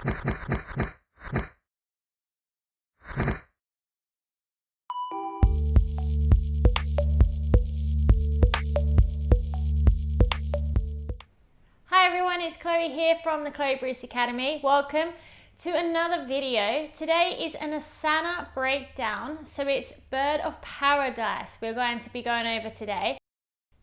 Hi everyone, it's Chloe here from the Chloe Bruce Academy. Welcome to another video. Today is an asana breakdown, so it's Bird of Paradise we're going to be going over today.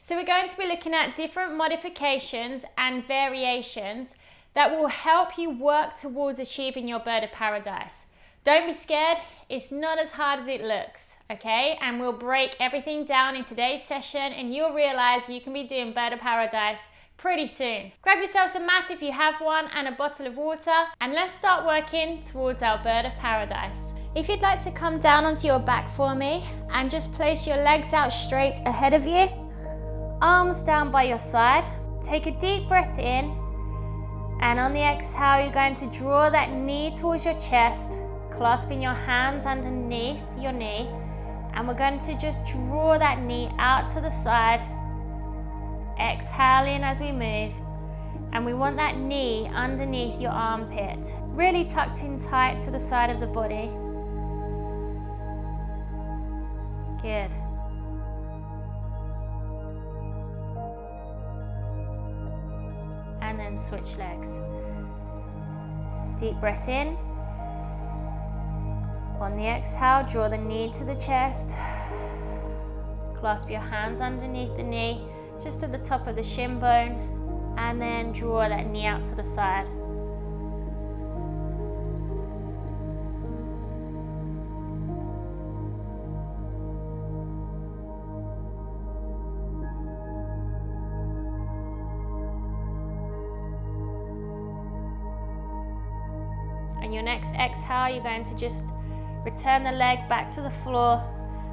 So we're going to be looking at different modifications and variations that will help you work towards achieving your Bird of Paradise. Don't be scared, it's not as hard as it looks, okay? And we'll break everything down in today's session and you'll realize you can be doing Bird of Paradise pretty soon. Grab yourself some mat if you have one and a bottle of water, and let's start working towards our Bird of Paradise. If you'd like to come down onto your back for me and just place your legs out straight ahead of you, arms down by your side. Take a deep breath in, and on the exhale you're going to draw that knee towards your chest, clasping your hands underneath your knee, and we're going to just draw that knee out to the side. Exhaling as we move, and we want that knee underneath your armpit, really tucked in tight to the side of the body. Good. And then switch legs. Deep breath in. On the exhale, draw the knee to the chest. Clasp your hands underneath the knee, just to the top of the shin bone, and then draw that knee out to the side. And your next exhale, you're going to just return the leg back to the floor,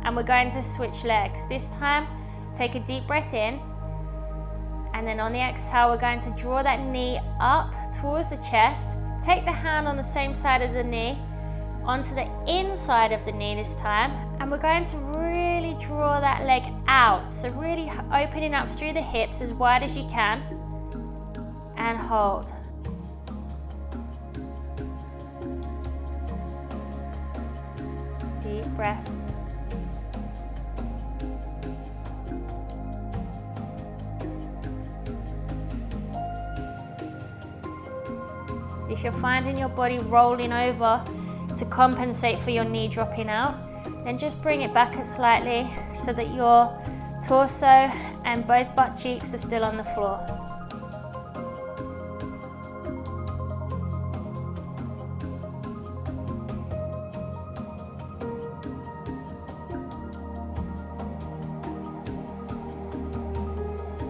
and we're going to switch legs. This time, take a deep breath in, and then on the exhale we're going to draw that knee up towards the chest. Take the hand on the same side as the knee onto the inside of the knee this time, and we're going to really draw that leg out, so really opening up through the hips as wide as you can, and hold. Deep breaths. If you're finding your body rolling over to compensate for your knee dropping out, then just bring it back slightly so that your torso and both butt cheeks are still on the floor.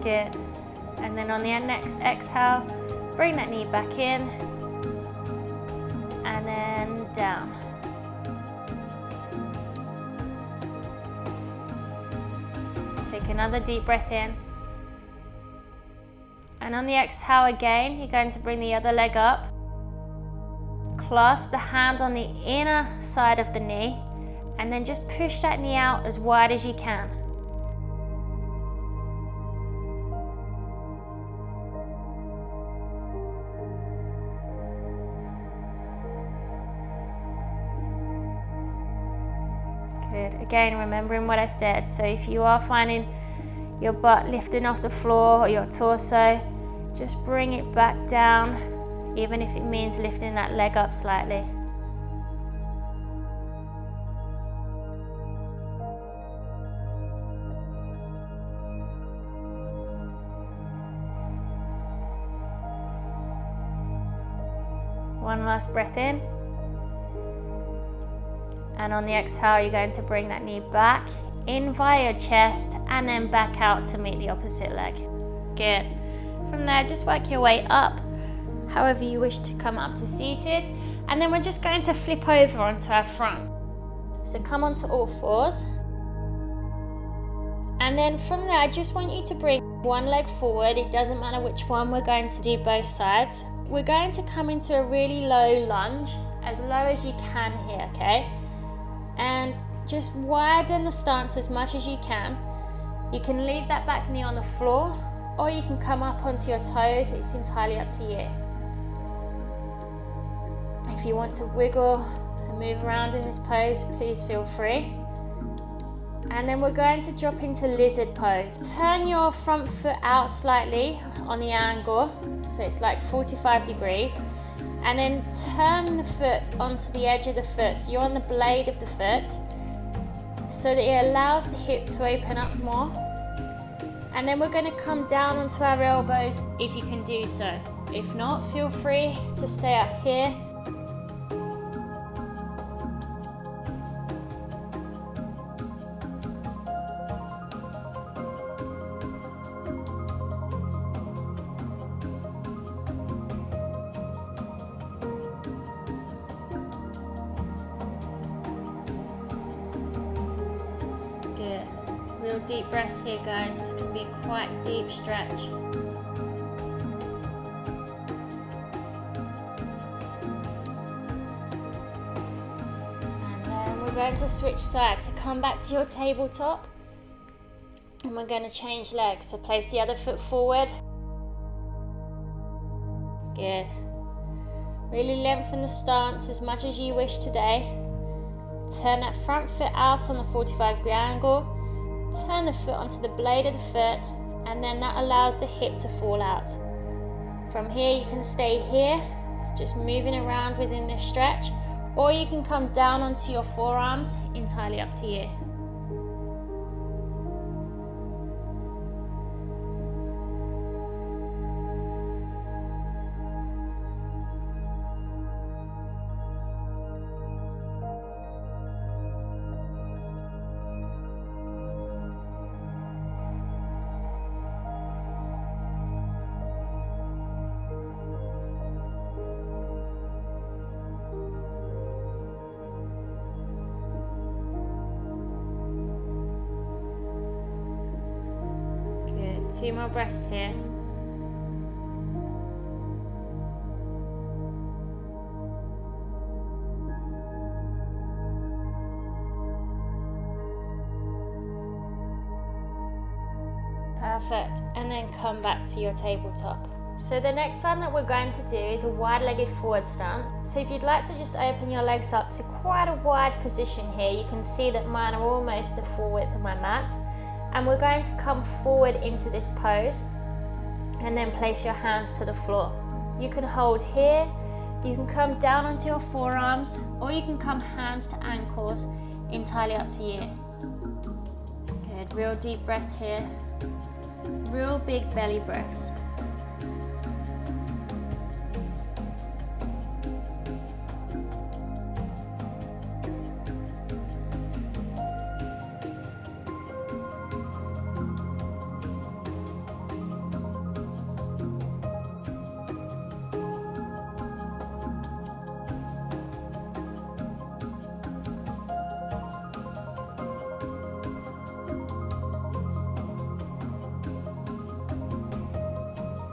Good. And then on the next exhale, bring that knee back in, and then down. Take another deep breath in. And on the exhale again, you're going to bring the other leg up. Clasp the hand on the inner side of the knee, and then just push that knee out as wide as you can. Good. Again, remembering what I said. So if you are finding your butt lifting off the floor or your torso, just bring it back down, even if it means lifting that leg up slightly. One last breath in. And on the exhale, you're going to bring that knee back in via your chest and then back out to meet the opposite leg. Good. From there, just work your way up, however you wish to come up to seated. And then we're just going to flip over onto our front. So come onto all fours. And then from there, I just want you to bring one leg forward. It doesn't matter which one, we're going to do both sides. We're going to come into a really low lunge, as low as you can here, okay? And just widen the stance as much as you can. You can leave that back knee on the floor, or you can come up onto your toes. It's entirely up to you. you want to wiggle and move around in this pose, please feel free. And then we're going to drop into lizard pose. Turn your front foot out slightly on the angle, so it's like 45 degrees. And then turn the foot onto the edge of the foot, so you're on the blade of the foot, so that it allows the hip to open up more. And then we're going to come down onto our elbows if you can do so. If not, feel free to stay up here. Good. Real deep breaths here, guys. This can be a quite deep stretch. And then we're going to switch sides. So come back to your tabletop. And we're going to change legs. So place the other foot forward. Good. Really lengthen the stance as much as you wish today. Turn that front foot out on the 45-degree angle. Turn the foot onto the blade of the foot, and then that allows the hip to fall out. From here, you can stay here, just moving around within this stretch, or you can come down onto your forearms, entirely up to you. Two more breaths here. Perfect. And then come back to your tabletop. So the next one that we're going to do is a wide-legged forward stance. So if you'd like to just open your legs up to quite a wide position here, you can see that mine are almost the full width of my mat. And we're going to come forward into this pose and then place your hands to the floor. You can hold here, you can come down onto your forearms, or you can come hands to ankles, entirely up to you. Good, real deep breaths here, real big belly breaths.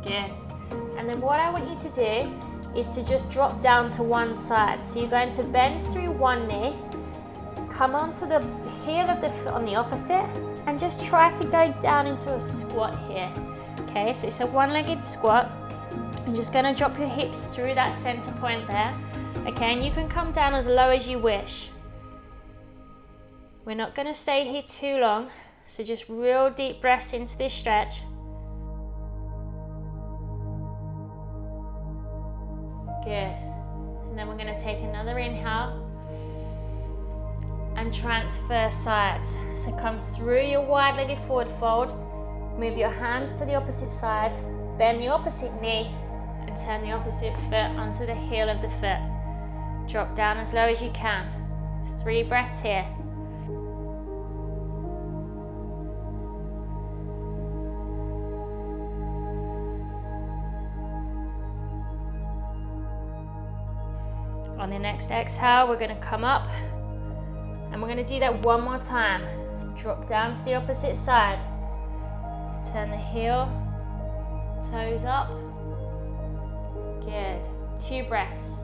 Good. And then what I want you to do is to just drop down to one side. So you're going to bend through one knee, come onto the heel of the foot on the opposite, and just try to go down into a squat here. Okay, so it's a one-legged squat. I'm just going to drop your hips through that center point there. Okay, and you can come down as low as you wish. We're not going to stay here too long, so just real deep breaths into this stretch. Good. And then we're going to take another inhale and transfer sides. So come through your wide-legged forward fold, move your hands to the opposite side, bend the opposite knee, and turn the opposite foot onto the heel of the foot. Drop down as low as you can. 3 breaths here. On the next exhale, we're going to come up and we're going to do that one more time. Drop down to the opposite side. Turn the heel, toes up. Good. 2 breaths.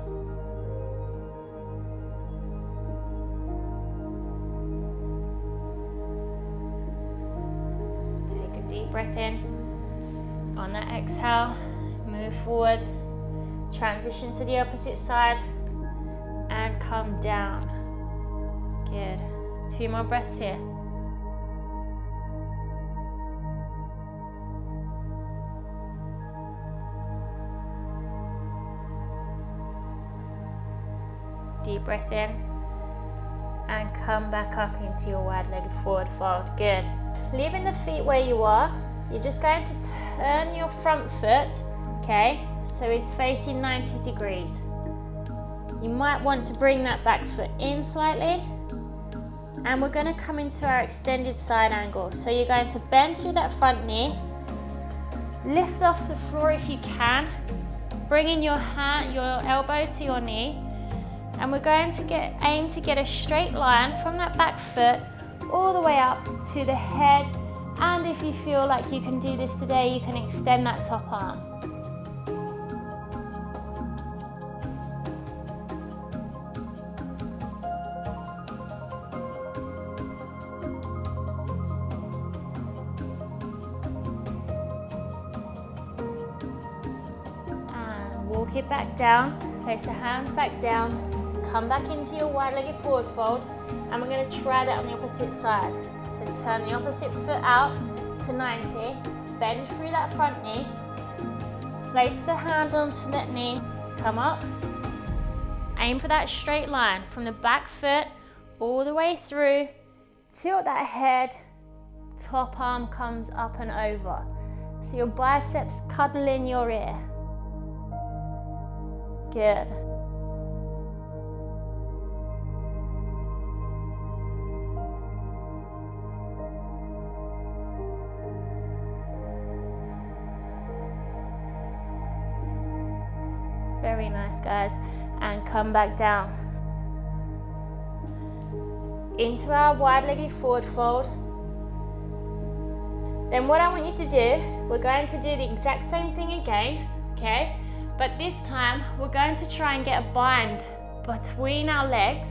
Take a deep breath in. On that exhale, move forward. Transition to the opposite side. and come down. Good. 2 more breaths here. Deep breath in and come back up into your wide-legged forward fold. Good. Leaving the feet where you are, you're just going to turn your front foot, okay? So it's facing 90 degrees. You might want to bring that back foot in slightly. And we're going to come into our extended side angle. So you're going to bend through that front knee, lift off the floor if you can, bringing your elbow to your knee, and we're going to aim to get a straight line from that back foot all the way up to the head. And if you feel like you can do this today, you can extend that top arm. And walk it back down, place the hands back down, come back into your wide-legged forward fold, and we're going to try that on the opposite side. So turn the opposite foot out to 90, bend through that front knee, place the hand onto that knee, come up, aim for that straight line from the back foot all the way through, tilt that head, top arm comes up and over. So your biceps cuddle in your ear. Good. Very nice, guys. And come back down. Into our wide-legged forward fold. Then what I want you to do, we're going to do the exact same thing again, okay? But this time, we're going to try and get a bind between our legs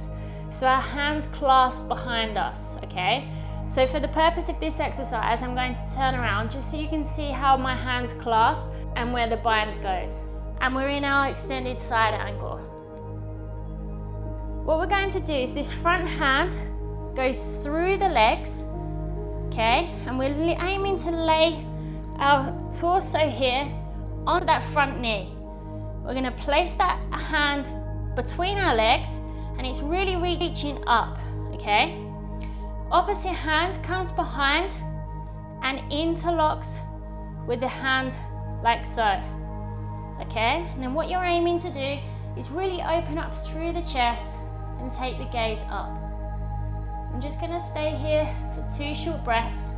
so our hands clasp behind us, okay? So for the purpose of this exercise, I'm going to turn around just so you can see how my hands clasp and where the bind goes. And we're in our extended side angle. What we're going to do is this front hand goes through the legs, okay? And we're aiming to lay our torso here onto that front knee. We're going to place that hand between our legs and it's really reaching up, okay? Opposite hand comes behind and interlocks with the hand like so, okay? And then what you're aiming to do is really open up through the chest and take the gaze up. I'm just going to stay here for 2 short breaths.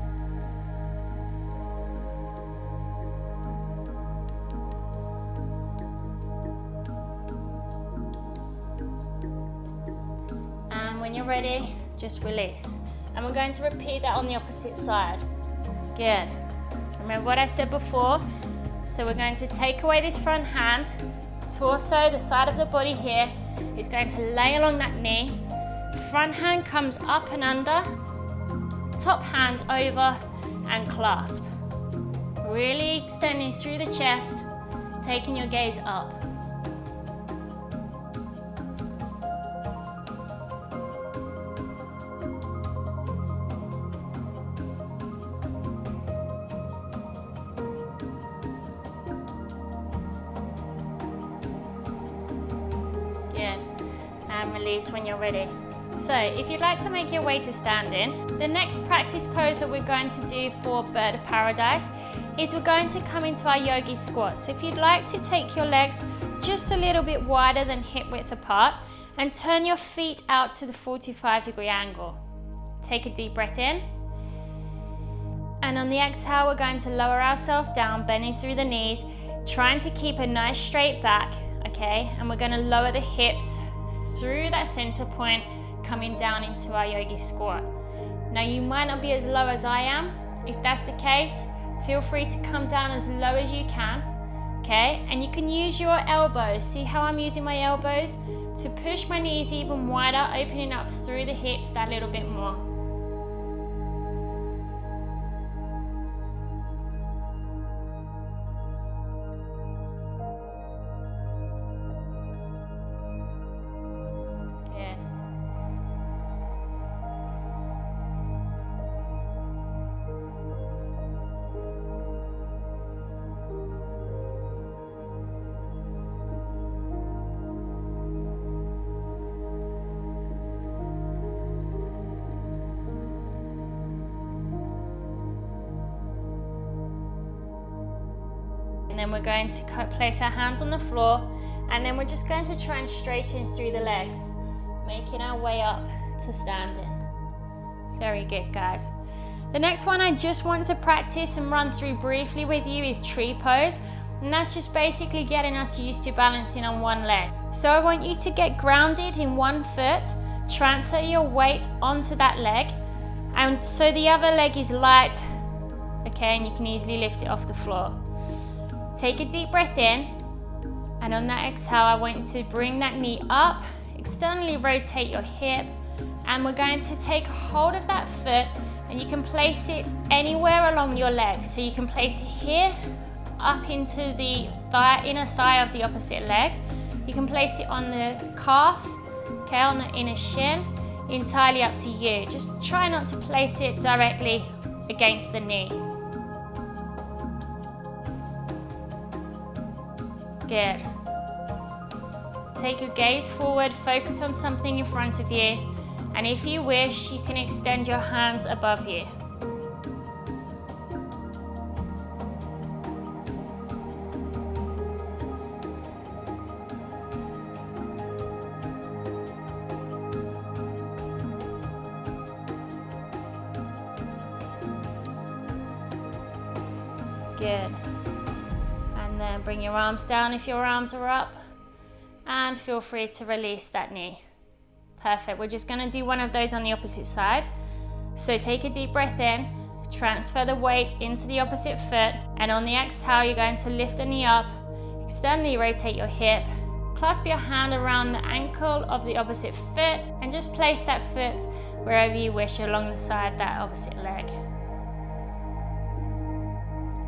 And when you're ready, just release. And we're going to repeat that on the opposite side. Good. Remember what I said before? So we're going to take away this front hand, torso, the side of the body here, is going to lay along that knee. Front hand comes up and under, top hand over and clasp. Really extending through the chest, taking your gaze up. Good. And release when you're ready. So if you'd like to make your way to standing, the next practice pose that we're going to do for Bird of Paradise is we're going to come into our Yogi Squat. So if you'd like to take your legs just a little bit wider than hip width apart and turn your feet out to the 45-degree angle. Take a deep breath in. And on the exhale, we're going to lower ourselves down, bending through the knees, trying to keep a nice straight back, okay? And we're going to lower the hips through that center point, coming down into our Yogi Squat. Now you might not be as low as I am. If that's the case, feel free to come down as low as you can, okay? And you can use your elbows. See how I'm using my elbows to push my knees even wider, opening up through the hips that little bit more. then we're going to place our hands on the floor, and then we're just going to try and straighten through the legs, making our way up to standing. Very good, guys. The next one I just want to practice and run through briefly with you is tree pose, and that's just basically getting us used to balancing on one leg. So I want you to get grounded in one foot, transfer your weight onto that leg, and so the other leg is light, okay, and you can easily lift it off the floor. Take a deep breath in, and on that exhale I want you to bring that knee up, externally rotate your hip, and we're going to take hold of that foot, and you can place it anywhere along your leg. So you can place it here, up into the inner thigh of the opposite leg. You can place it on the calf, okay, on the inner shin, entirely up to you. Just try not to place it directly against the knee. Good. Take your gaze forward, focus on something in front of you, and if you wish, you can extend your hands above you. Good. And then bring your arms down if your arms are up, and feel free to release that knee. Perfect. We're just going to do one of those on the opposite side. So take a deep breath in, transfer the weight into the opposite foot, and on the exhale you're going to lift the knee up, externally rotate your hip, clasp your hand around the ankle of the opposite foot, and just place that foot wherever you wish along the side of that opposite leg.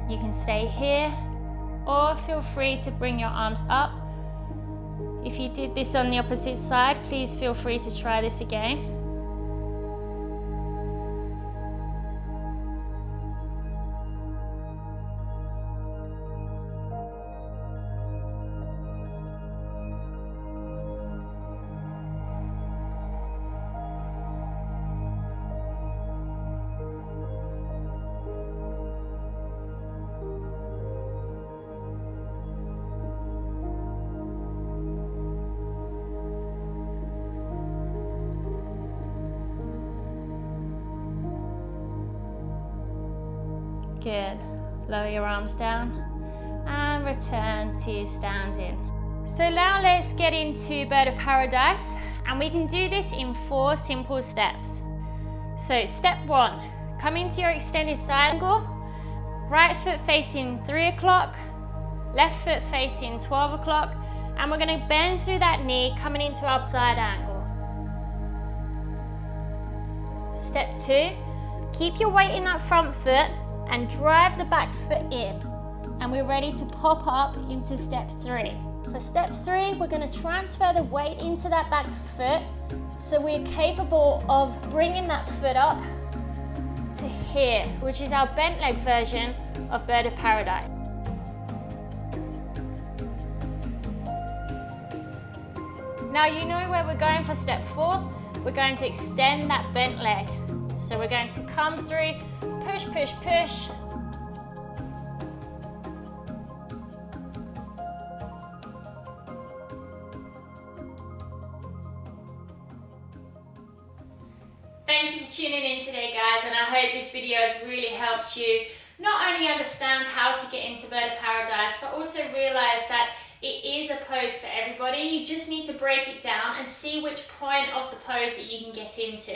You can stay here, or feel free to bring your arms up. If you did this on the opposite side, please feel free to try this again. Good. Lower your arms down and return to standing. So now let's get into Bird of Paradise, and we can do this in 4 simple steps. So step 1, come into your extended side angle, right foot facing 3 o'clock, left foot facing 12 o'clock, and we're going to bend through that knee, coming into our side angle. Step 2, keep your weight in that front foot and drive the back foot in, and we're ready to pop up into step 3. For step 3, we're going to transfer the weight into that back foot, so we're capable of bringing that foot up to here, which is our bent leg version of Bird of Paradise. Now you know where we're going for step 4. We're going to extend that bent leg. So we're going to come through, push, push, push. Thank you for tuning in today, guys, and I hope this video has really helped you not only understand how to get into Bird of Paradise, but also realize that it is a pose for everybody. You just need to break it down and see which point of the pose that you can get into.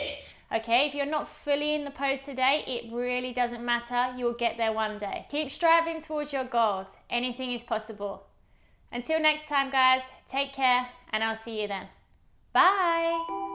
Okay, if you're not fully in the pose today, it really doesn't matter. You'll get there one day. Keep striving towards your goals. Anything is possible. Until next time, guys, take care, and I'll see you then. Bye.